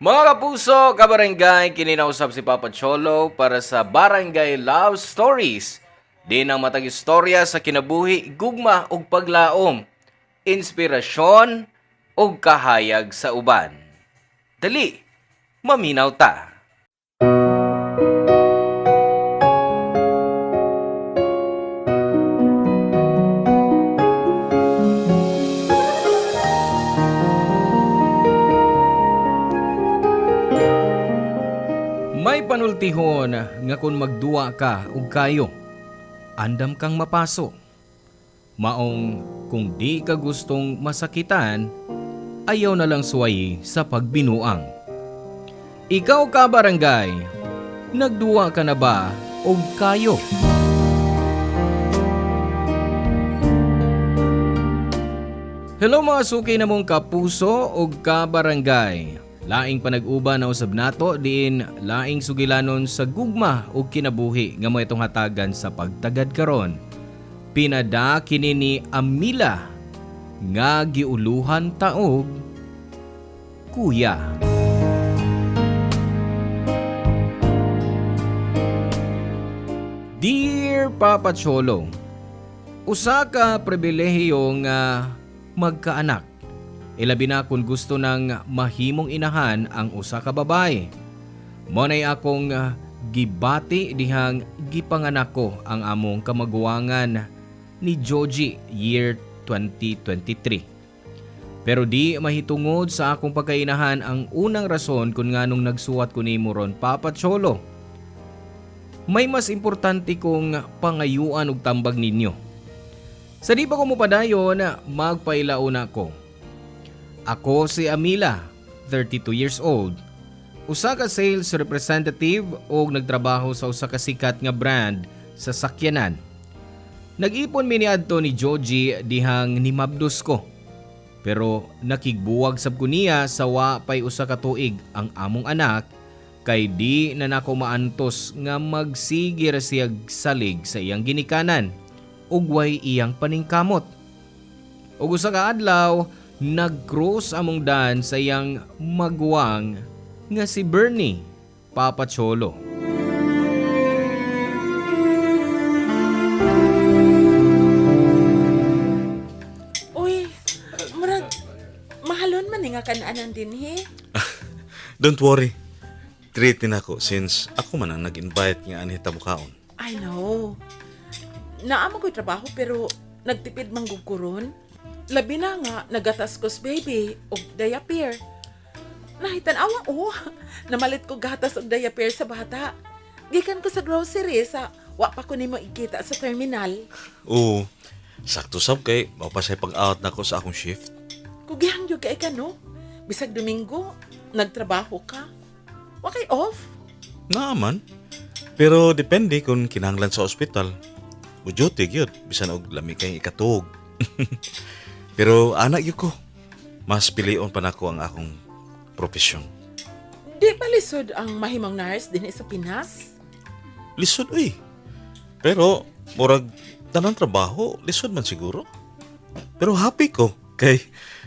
Mga kapuso, kabarangay, kininausap si Papa Cholo para sa Barangay Love Stories. Di ang matag istorya sa kinabuhi, gugma ug paglaom, inspirasyon ug kahayag sa uban. Dali, maminaw ta. May panultihon nga kung magduwa ka ug kayo, andam kang mapaso. Maong kung di ka gustong masakitan, ayaw na lang suwayi sa pagbinuang. Ikaw ka barangay, nagduwa ka na ba ug kayo? Hello mga suki na mong kapuso ug kabarangay. Laing panag-uba na usab nato diin laing sugilanon sa gugma ug kinabuhi nga mo itong hatagan sa pagtagad karon. Pinada kini ni Amila nga giuluhan taog kuya. Dear Papa Cholo, usa ka pribilehiyo nga magkaanak. Ilabi na kung gusto ng mahimong inahan ang usa ka babae. Monay akong gibati dihang gipanganak ko ang among kamaguwangan ni Joji year 2023. Pero di mahitungod sa akong pagkainahan ang unang rason kung nganong nagsuwat ko nimo ron Papa Cholo. May mas importante kong pangayuan og tambag ninyo. Sa di pa ko mopadayon, magpailauna ko. Ako si Amila, 32 years old. Usa ka sales representative o nagtrabaho sa usa ka sikat nga brand sa sakyanan. Nag-ipon mi niadto ni Joji dihang nimabdos ko. Pero nakigbuwag sab ko niya sa wa pay usa ka tuig ang among anak kay di na nako maantos nga magsigir siyag salig sa iyang ginikanan ug way iyang paningkamot. Ug usa ka adlaw nag-cross among dan sa iyang maguwang nga si Bernie, Papa Cholo. Uy, murag, mahalon man nga kanaanan din he. Don't worry. Treat din ako since ako man ang nag-invite nga ani tabukaon. I know. Naamo ko'y trabaho pero nagtipid manggugkuron. Labi na nga, nagatas-kos baby o diaper. Nahitan-awa namalit ko gatas o diaper sa bata. Gikan ko sa grocery sa wa pa ko nimo ikita sa terminal. Oo. Sakto sab kay mapasay pag-out na ko sa akong shift. Kugihang yung kay ka no? Bisag Domingo, nagtrabaho ka. Wa kay off? Naaman. Pero depende kung kinahanglan sa ospital. Bujote gyud bisan og lami kay ikatug. Pero anak yun ko. Mas pilion pa nako ang akong profesyon. Di ba lisod ang mahimang nurse din sa Pinas? Lisod uy. Pero murag tanang trabaho, lisod man siguro. Pero happy ko kay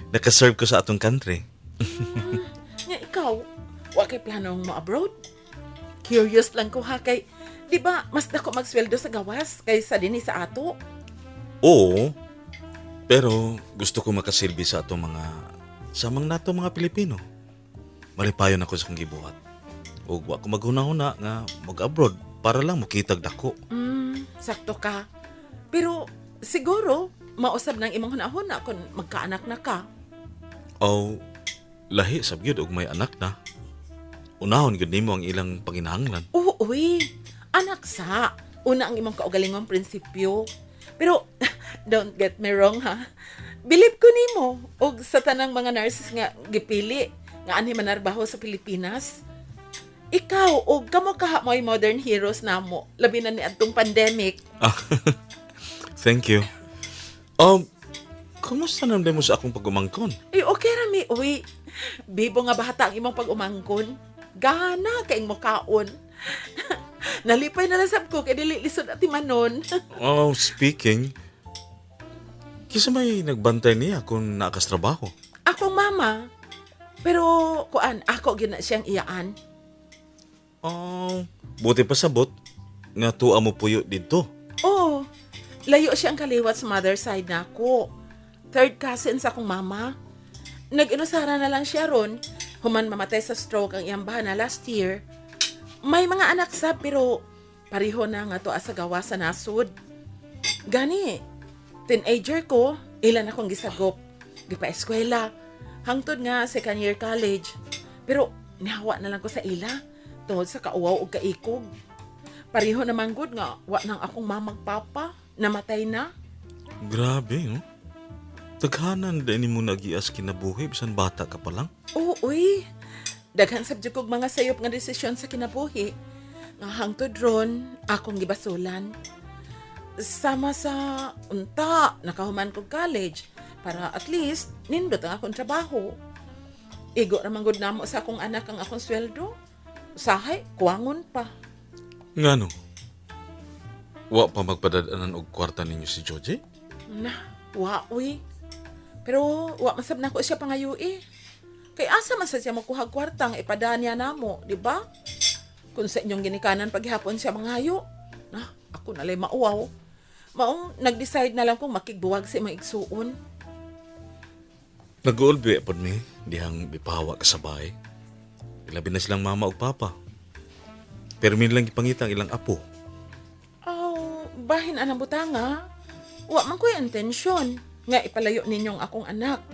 nakaserve ko sa atong country. Nga ikaw, wa kay planong mo abroad? Curious lang ko ha kay, di ba mas dako magsweldo sa gawas kaysa din sa ato? Oo. Pero gusto ko makasilbi sa atong mga samang nato mga Pilipino. Malipayon ako sa kong gibuhat. Ug wa ko maghuna-huna nga mag-abroad para lang makitag dako. Sakto ka. Pero siguro, mausab ng imong hunahuna kung magkaanak na ka. O lahi sab gyud og may anak na. Unahon gyud nimo ang ilang panginahanglan. Oo, uy. Anak sa. Una ang imong kaugalingong prinsipyo. Pero, don't get me wrong ha. Bilib ko nimo og sa tanang mga nurses nga gipili nga anhi manarbaho sa Pilipinas. Ikaw og kamo kaha mo'y modern heroes namo labi na ni adtong pandemic. Thank you. Kumusta naman mo sa akong pag-umangkon? Okay rami, uy. Bibo nga bata ang imong pag-umangkon. Gana kaing mo kaon. Nalipay na lasab ko kay dili lisod at timanon. Speaking, kisa may nagbantay niya kung nakas trabaho. Akong mama, Pero, kuan, ako gina siyang iyaan. Oh, buti pa sabot. Nga tuwa mo puyo dito. Oh, layo siyang kaliwat sa mother side na ako. Third cousin sa akong mama. Nag-inusara na lang siya ron. Human mamatay sa stroke ang iyang bana last year. May mga anak sa pero pareho na nga to sa gawa sa nasud. Gani, teenager ko, ilan akong gisagop. Gipa-eskwela. Hangtod nga second year college. Pero nahawa na lang ko sa ila tungod sa kauwaw o kaikog. Pareho naman good nga, wa nang akong mamagpapa. Namatay na. Grabe, no? Taghanan din mo nagias kinabuhi bisan bata ka pa lang. Oo, uy. Daghan sabjud kog mga sayop nga desisyon sa kinabuhi. Nga hangtod ron, akong gibasulan. Sama sa unta, nakahuman kog college para at least nindot ang akong trabaho. Igo ramang gud namo sa akong anak ang akong sweldo. Usahay, kuwangon pa. Ngano? Wa pa magpadadanan og kwarta ninyo si Joji? Na, wa, uy. Pero wa masab na ko siya pangayo eh. Kay asa man sa siya makuha kwartang ipadaan niya namo, di ba? Kung sa inyong ginikanan paghihapon siya mangayo, na, ako nalay mauwaw. Maong nag-decide na lang kung makigbuwag sa imong igsuon. Nag-uulbi pod mi, dihang bipahawa ka sa bahay. Ilabi na silang mama ug papa. Pero min lang ipangitang ilang apo. Oh, bahin anang butanga. Wa man ko'y intensyon nga ipalayo ninyong akong anak.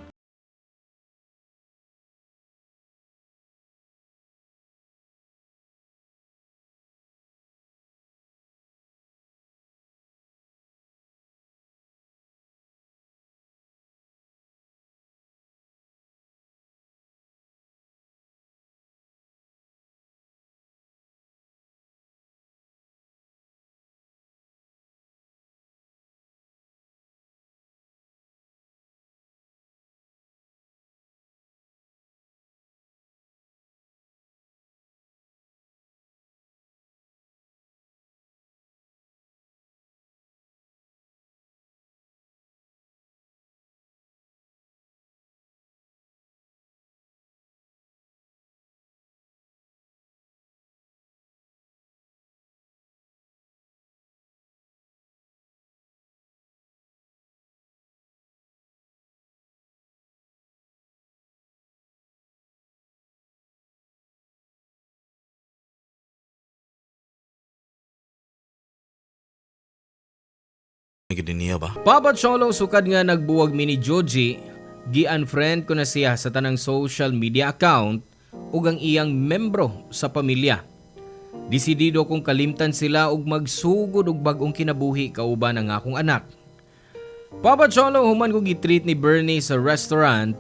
Gid niya ba? Papa Cholo sukad nga nagbuwag mi ni Joji, gi-unfriend ko na siya sa tanang social media account ug ang iyang membro sa pamilya. Desidido kong kalimtan sila ug magsugod og bag-ong kinabuhi kauban ang akong anak. Papa Cholo human ko gi-treat ni Bernie sa restaurant,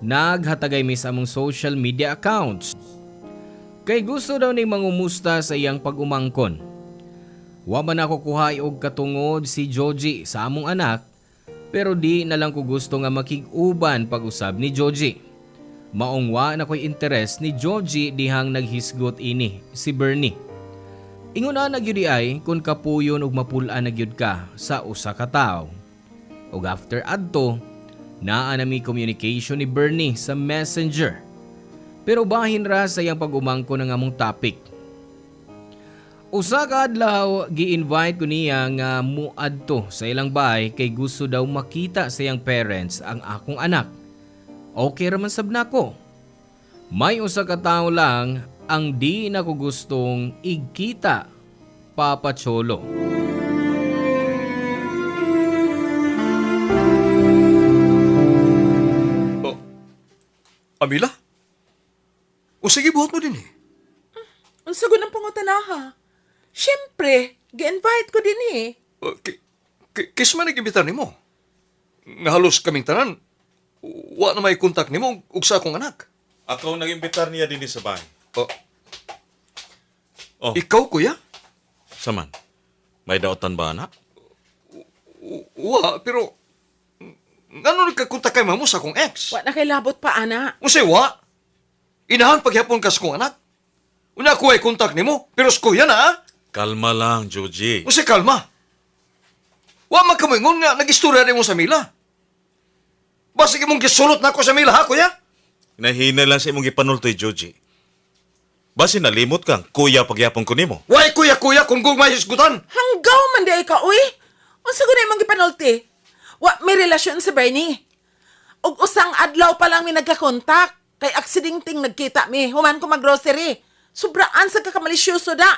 naghatagay mi sa among social media accounts. Kay gusto daw ni mangumusta sa iyang pag-umangkon. Wa man ako kuhay og katungod si Joji sa among anak, pero di na lang ko gusto nga makig-uban pag-usab ni Joji. Maong wa na ko'y interes ni Joji dihang naghisgot ini si Bernie. Ingon na nagyud ay kung kapuyon og mapulaan na gyud ka sa usa ka tawo. Og after adto, naa na mi communication ni Bernie sa Messenger. Pero bahin ra sa iyang pag-umangkon ng among topic. Usa ka adlaw gi-invite ko niya nga muadto sa ilang bahay kay gusto daw makita sa iyang parents ang akong anak. Okay raman sab nako. May usa ka tawo lang ang di na ko gustong igkita, Papa Cholo. Oh, Amila? O sige, buhat mo din eh. Unsa gud ang pangutanaha? Siyempre, gi-invite ko din eh. Kis man nag-imbitar ni mo. Nga halos kaming tanan, wa na may kontak ni mo ug sa akong anak. Ako nag-imbitar niya din sa bahay. Oh, Oh, ikaw, kuya? saman. May daotan ba anak? Wa, pero... Ngano nagkakontak kay mamo sa akong ex? Wa na kay labot pa, ana. Unsay wa? Inahan paghapon ka sa akong anak? Una ko ay kontak ni mo, pero sa kuya na, ha? Kalma lang, Joji. Unsay kalma? Wa man kamingon nga nag-istorya ni mo sa Mila. Basig imong gisulot na ako sa Mila, ha, kuya? Nahina lang sa imong gipanultoy, Joji. Basi nalimot kang kuya pagyapon ko nimo. Way kuya-kuya kung gugmay hisgutan. Hanggaw man di ka, uy. Unsa ko na imong gipanulti? Wa may relasyon si Bernie. Og usang adlaw pa lang mi nagkakontak. Kay aksidinting nagkita mi. Human ko mag-grocery. Sobraan sa kakamalisyoso da.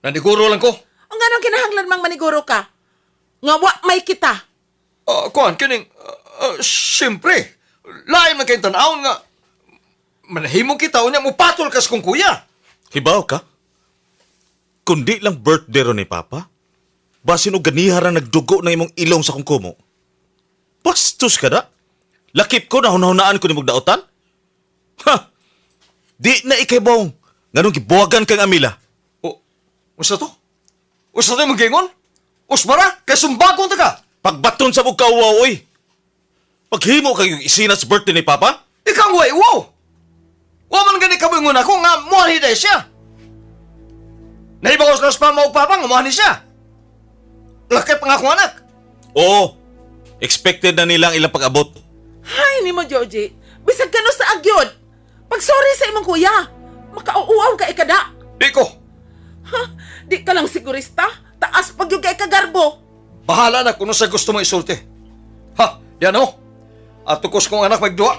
Naniguro lang ko. Ang ganong kinahanglan mang maniguro ka. Nga wa may kita. Kuan, kining, siyempre, lain man kayong tanawon nga, manahimong kita, unya mo patol kas kong kuya. Hibaw ka? Kundi lang birthday ron ni Papa. Basin og ganihara nagdugo na imong ilong sa kong kumo. Bastos ka da? Lakip ko na hunahunaan ko ni mong daotan? Ha! Di na ikay bong. Nganong gibuwagan kang amila. Usa to? Usa to yung gingon? Usmara, kay sumbagong ta ka. Pagbaton sa mong kauwa, oy. Paghimo kayong isinat sa birthday ni Papa? Ikaw way, wow! Wa man gani kabingon ako nga muhan hiday siya. Naibagos nas pa mo papa nga muhan siya. Lakay pa nga akong anak. Oo. Expected na nilang ilang pag-abot. Hay ni mo, Georgie. Bisag ka no sa agyod. Pag sorry sa imong kuya, makauuaw ka ikada. Di ko. Ha? Di ka lang sigurista. Taas pag yung kay kagarbo. Bahala na kung ano sa gusto mo isulti. Ha, yan o. At tukos kong anak magduwa.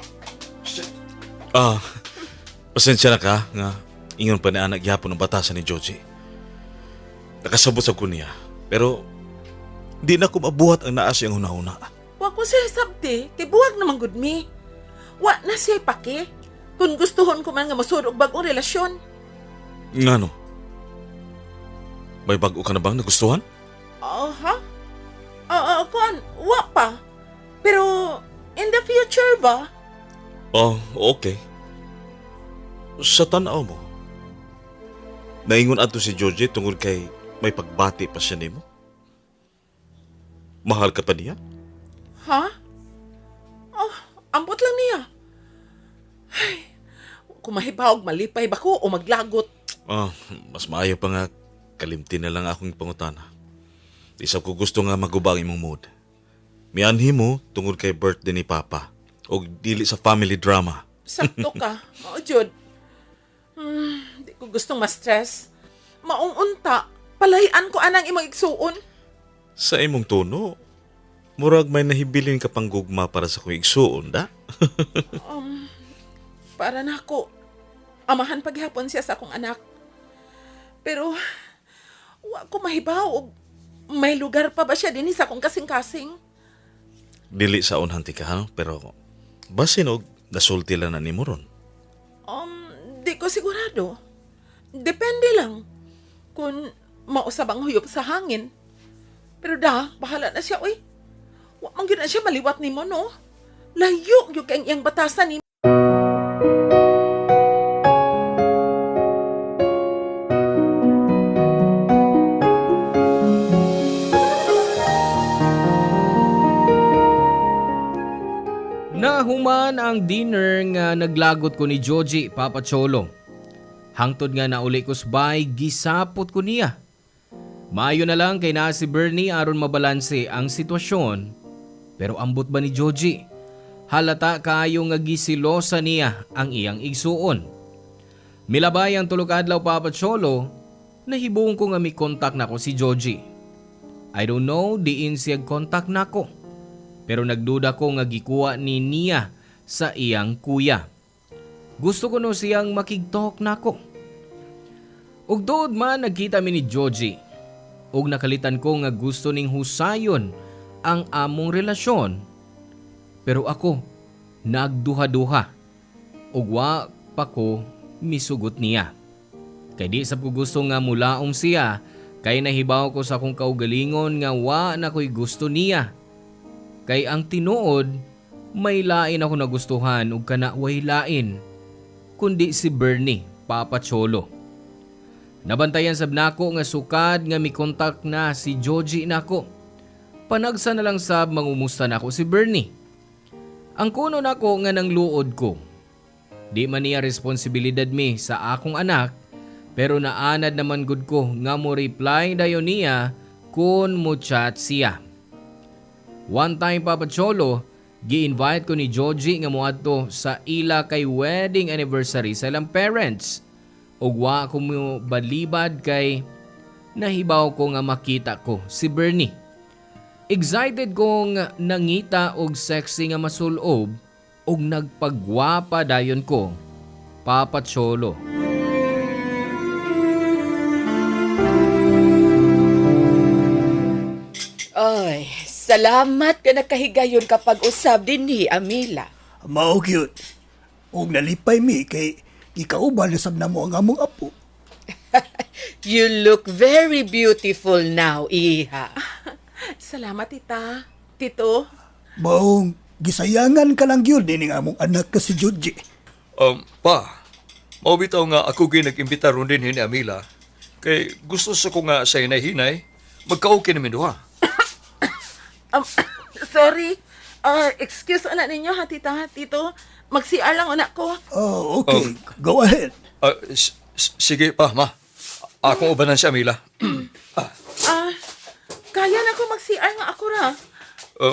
Pasensya na ka nga ingon pa ni anak gyapon ng batasan ni Joji. Nakasabot sa kunya, pero di na ko mabuhat ang naa siyang hunahuna. Wa ko siya sabti, kay buwag naman gud mi. Wa na siya paki. Kung gustuhon ko man nga masud og bag-ong relasyon. Ngano? May bago ka na bang nagustuhan? Ha? Kuan, wa pa. Pero, in the future ba? Oh, okay. Sa tanaw mo, naingon ato si Georgie tungod kay may pagbati pa siya nimo? Mahal ka pa niya? Ha? Ambot lang niya. Ay, kung mahibaw og malipay ba ko o maglagot. Mas maayo pa nga kalimti na lang akong pangutana. Isap ko gusto nga magubang imong mood. Mianhi mo tungod kay birthday ni Papa o dili sa family drama. Sakto ka. Oo, Jud. Di ko gustong ma-stress. Maong unta, palahian ko anang imong igsuon. Sa imong tono, murag may nahibilin ka pang gugma para sa kong igsuon, da? Para na ako, amahan paghapon siya sa akong anak. Pero, wa ko mahibaw og may lugar pa ba siya din sa akong kasing-kasing? Dili sa unhan ti ka, no? Pero basin og nasulti lang na ni mo ron. Di ko sigurado. Depende lang kung mausab ang huyop sa hangin. Pero bahala na siya, uy. Wa man gyud na siya maliwat nimo, no? Layo yung kang iyang batasan ni. Nahuman ang dinner nga naglagot ko ni Joji, Papa Cholo. Hangtod nga nauli ko sabay, gisapot ko niya. Maayo na lang kay na si Bernie aron mabalanse ang sitwasyon. Pero ambot ba ni Joji? Halata kayo nga gisilosa niya ang iyang igsuon. Milabay ang tulog adlaw, Papa Cholo, nahibong ko nga may kontak nako si Joji. I don't know diin siya kontak nako. Pero nagduda ko nga gikuha ni niya sa iyang kuya. Gusto ko no siyang makigtalk nako. Ug dood man nagkita mi ni Joji. Ug nakalitan ko nga gusto ning husayon ang among relasyon. Pero ako, nagduha-duha. Ug wa pa ko misugot niya. Kay di sab ko gusto nga mulaom siya, kay nahibaw ko sa akong kaugalingon nga wa na ko'y gusto niya. Kay ang tinuod, may lain ako nagustuhan ug kana way lain, kundi si Bernie, Papa Cholo. Nabantayan sab nako nga sukad nga mikontak na si Joji nako. Panagsa na lang sab mangumusta nako si Bernie. Ang kuno nako nga nang luod ko. Di man niya responsibilidad mi sa akong anak, pero naanad naman gud ko nga mo reply dayon niya kun mo chat siya. One time, Papa Cholo, Gi-invite ko ni Joji nga moadto sa ila kay wedding anniversary sa ilang parents. Ug wa ko mo balibad kay nahibaw ko nga makita ko si Bernie. Excited kong nangita og sexy nga masulob ug nagpagwapa dayon ko. Papa Cholo. Ay, salamat ka nakahigayon kapag usab din ni Amila. Mao gyud. Og nalipay mi kay gikauban na sab namo ang among apo. You look very beautiful now, Iha. Salamat, tita. Tito. Maong gisayangan ka lang gyud ni ning among anak ka si Joji. Pa, maubitaw nga ako ginag-imbita ron din ni Amila. Kay gusto sa ko nga sa hinay-hinay, magka-okay namin duha. Sorry. Excuse na ninyo ha, tita, tito. Mag-CR lang anak ko. Oh, okay. Go ahead. Sige pa, ma. Akong ubanan si Amila. Kaya na ko mag-CR nga ako ra.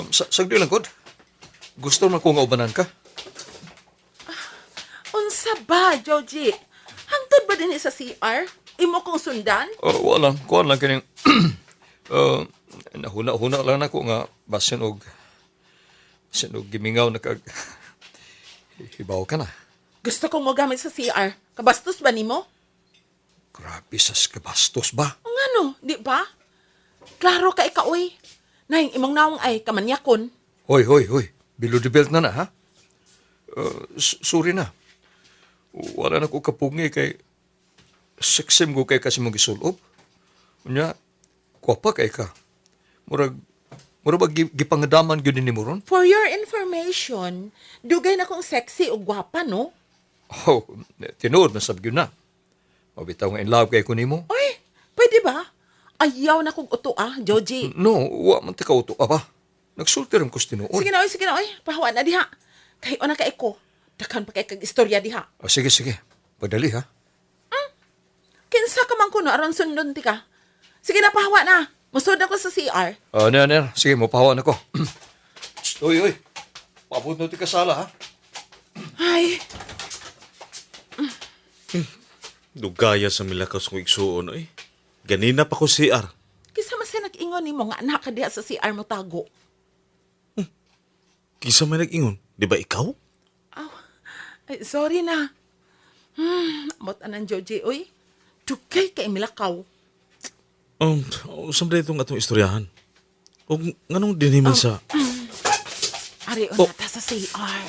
Sagdi lang, Kod. Gusto mo ko nga ubanan ka? Unsa ba, Joji? Hangtod ba din sa CR? Imo kong sundan? Wala. Kuhan lang kining... nahuna-huna lang ako nga basin og gimingaw na kag... Hibaw ka na. Gusto kong magamit sa CR. Kabastos ba nimo? Grabe sas kabastos ba? Ngano, di ba? Klaro ka ikaw, Nahing imong naong ay kamanyakon. Hoy. Below the belt na ha? Sorry na. Wala na ko kapungi kay... Seksim ko kay kasi mong gisulob. Unya, kwapa kay ka. Murag ba gipangadaman gyud ni mo ron? For your information, dugay na kong sexy o gwapa, no? Oh, tinuod na sab gyud na. Mabitaw nga in love kay ko nimo. Oy, pwede ba? Ayaw na kong uto, Joji. No, wa man ti ka uto pa. Nagsulti rin ko sa tinuod. Sige na, oy. Pahawa na diha. Kay ona ka eko. Dakan pa kay kag istorya diha. Sige. Padali ha. Kinsa ka man kuno aron sundon ti ka. Sige na, pahawa na. Musod ako sa CR. Ner. Sige, mapahawan ako. Uy. Pabot na ti kasala ha. Ay, Dugaya sa milakaw sa kong igsuon, oy. Ganina pa ko CR. kisa man siya nag-ingon ni mo nga anak ka diha sa CR mo tago. Kisa may nag-ingon. Di ba ikaw? Ay, sorry na. Amot anan, Joji, oy. Dugay kay milakaw. Saan itong atong istoryahan? O nganong diniman sa... Ari, Oh. ta sa CR.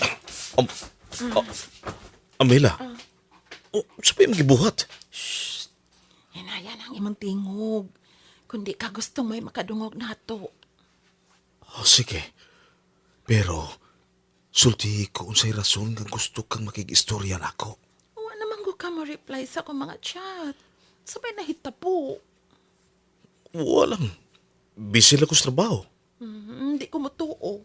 Amela? Sa pa yung gibuhat? Hinaya ang imong tingog. Kundi ka gustong may makadungog nato. Sige. Pero, sulti ko unsay rason nga gusto kang makig-istorya nako. Wa naman ko ka mo reply sa akong mga chat. Sabay nahita po. Walang. Busy lang ko sa trabaho. Hindi ko matuo.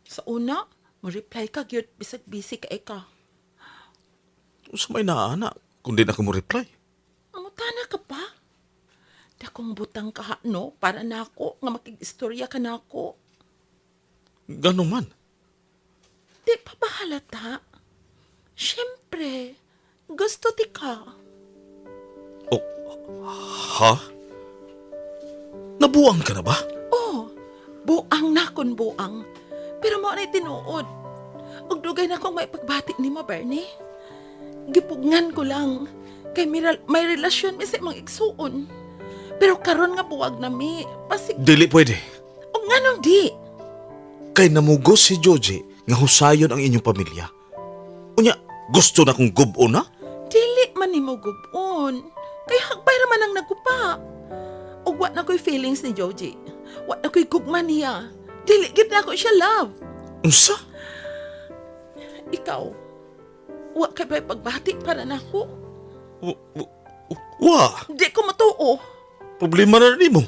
Sa una, mo reply ka gyud bisag busy ka ika. Sa may naana, kung di na ako mo reply. Mutana ka pa? Dakong butang ka no para nako nga makig-istorya ka nako. Ganon man. Di pa ba halata? Siyempre, gusto ti ka. Ha? Nabuang ka na ba? Oh, buang na kon buang. Pero mo na tinuod. Ug dugay na kong may pagbati ni mo, Bernie. Gipugngan ko lang. Kay may relasyon mi sa imong igsuon. Pero karon nga buwag na mi. Pasig... Dili pwede. O nga nang di. Kay namugos si Joji nga husayon ang inyong pamilya. Unya, gusto na kong gubo na? Dili man ni mo gubon. Kay hagbay raman ang nagupa. O wa na ko'y feelings ni Joji. Wa na ko'y gugma niya. Dili gid na ko siya love. Unsa? Ikaw, wa kay ba'y pagbati para nako. Wa, Di ko matuo. problema na rin mo.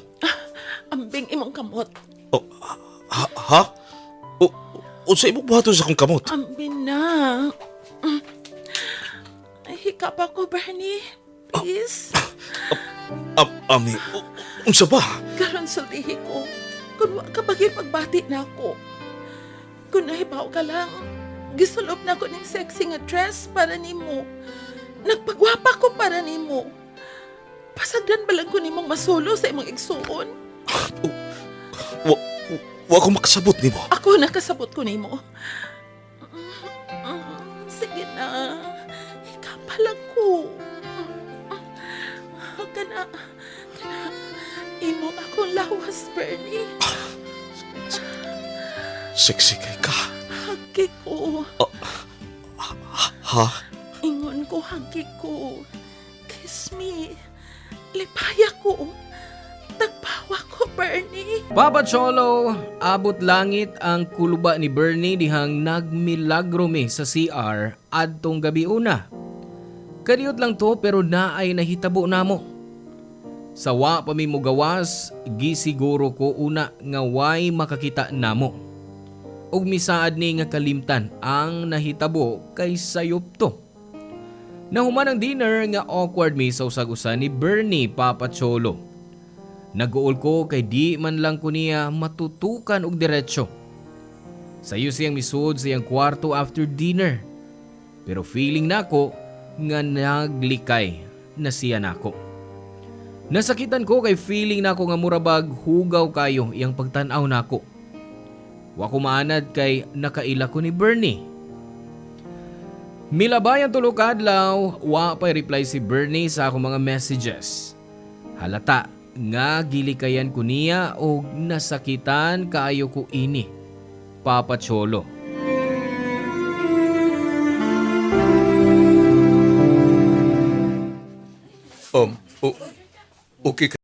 Ambing imong kamot. Ha? Unsa imong buhaton sa akong kamot? Ambing na. Ay, hikap ako, Bernie. Please. Ami, unsa ba? Karon sultihi ko. Kung wa ka bagay pagbati na ako. Kung nahibaw ka lang, gisulob na ko ng sexy nga dress para nimo. Nagpagwapa ko para nimo. Pasagdan ba lang ko nimong masulo sa imong igsuon? Wa, wa ko makasabot nimo. Ako nakasabot ko nimo. Sige na. Ikapalag ko. Kana, imo akong lawas, Bernie. Sexy kay ka. Hagi ko. Ha? Ingon ko, hagi ko. Kiss me. Lipaya ko. Tagpawa ko, Bernie. Papa Cholo, abot langit ang kuluba ni Bernie dihang nagmilagro mi sa CR adtong gabi una. Kadiyot lang to pero naay nahitabo namo. Sawa pa mi mo gawas, gisiguro ko una nga way makakita namo. Ug misaad ni nga kalimtan ang nahitabo kay sayop to. Nahuman ang dinner nga awkward mi sa usag-usa ni Bernie, Papa Cholo. Naguol ko kay di man lang ko niya matutukan og diretsyo. Sayo siyang misud sa iyang kwarto after dinner. Pero feeling nako nga naglikay na siya nako. Nasakitan ko kay feeling nako nga murabag hugaw kayo iyang pagtan-aw nako. Wa ko maanad kay nakaila ko ni Bernie. Milabay ang tulog adlaw, wa pay reply si Bernie sa akong mga messages. Halata nga gilikayan ko niya o nasakitan kaayo ko ini, Papa Cholo. Okay ka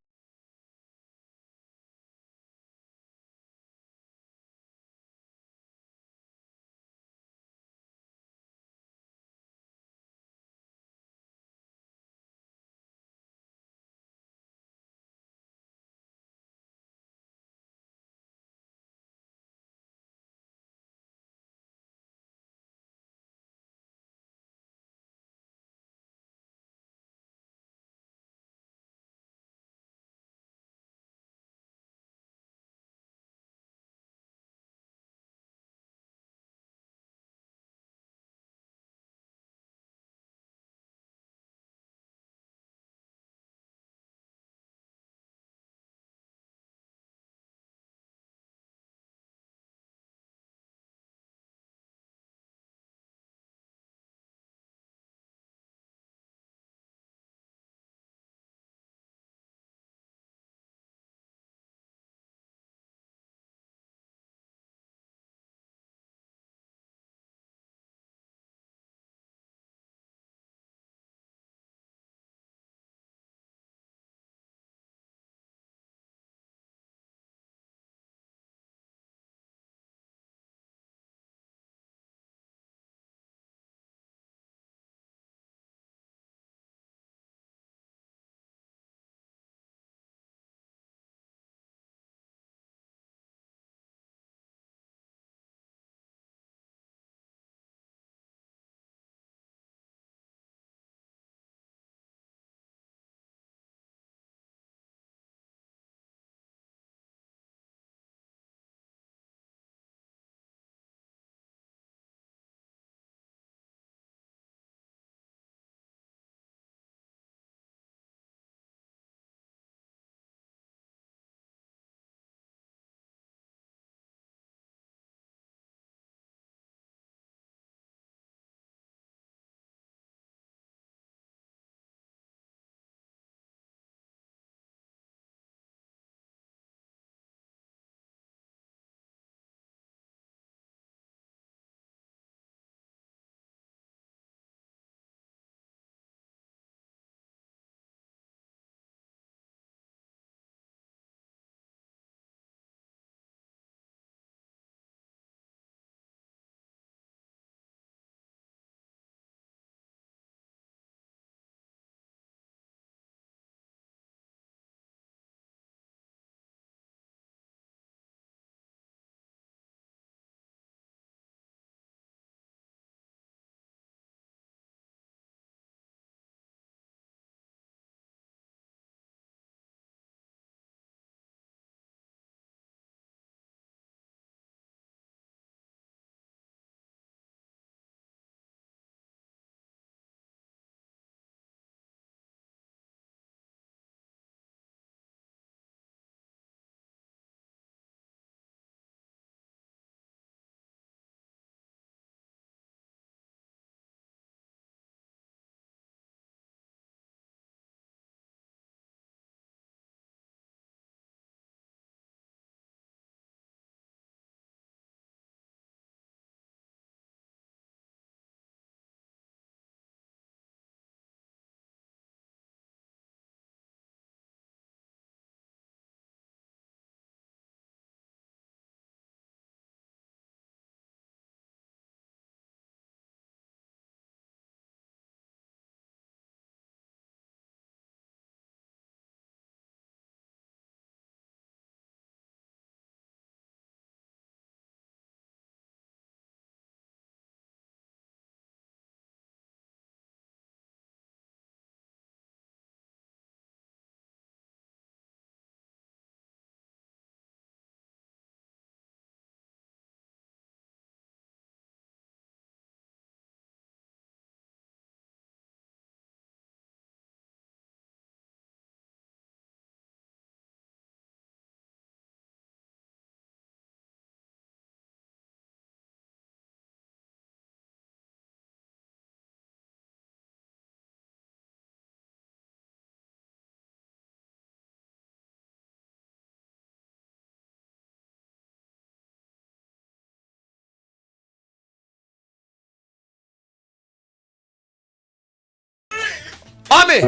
Ami!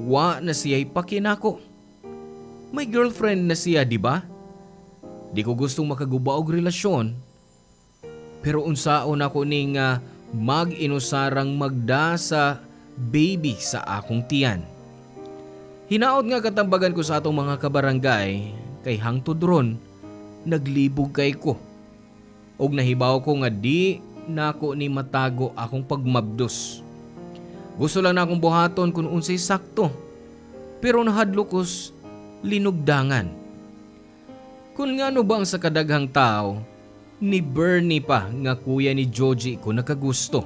Wa na siya'y pakinako. May girlfriend na siya, di ba? Di ko gustong makaguba og relasyon. Pero unsaon ako ning mag-inusarang magda sa baby sa akong tiyan. Hinaot nga katambagan ko sa atong mga kabarangay kay hangtod ron naglibog kay ko. Og nahibaw ko nga di nako ni matago akong pagmabdos. Gusto lang na akong buhaton kung unsay sakto. Pero nahadlokos linugdangan. Kung ngano ba ang sa kadaghang tao, ni Bernie pa nga kuya ni Joji ko nakagusto.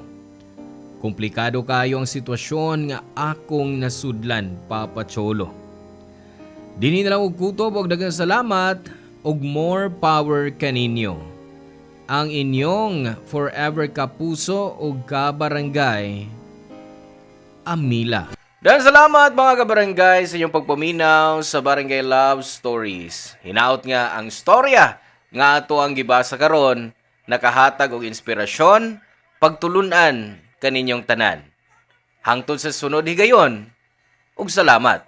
Komplikado kayo ang sitwasyon nga akong nasudlan, Papa Cholo. Dini na lang og kutob og daghang salamat og more power kaninyo. Ang inyong forever kapuso og kabarangay, Amila. Dan salamat mga kabarangay sa inyong pagpaminaw sa Barangay Love Stories. Hinaot nga ang storya nga ato ang gibasa karon nakahatag og inspirasyon, pagtulunan kaninyong tanan. Hangtod sa sunod higayon, ug salamat.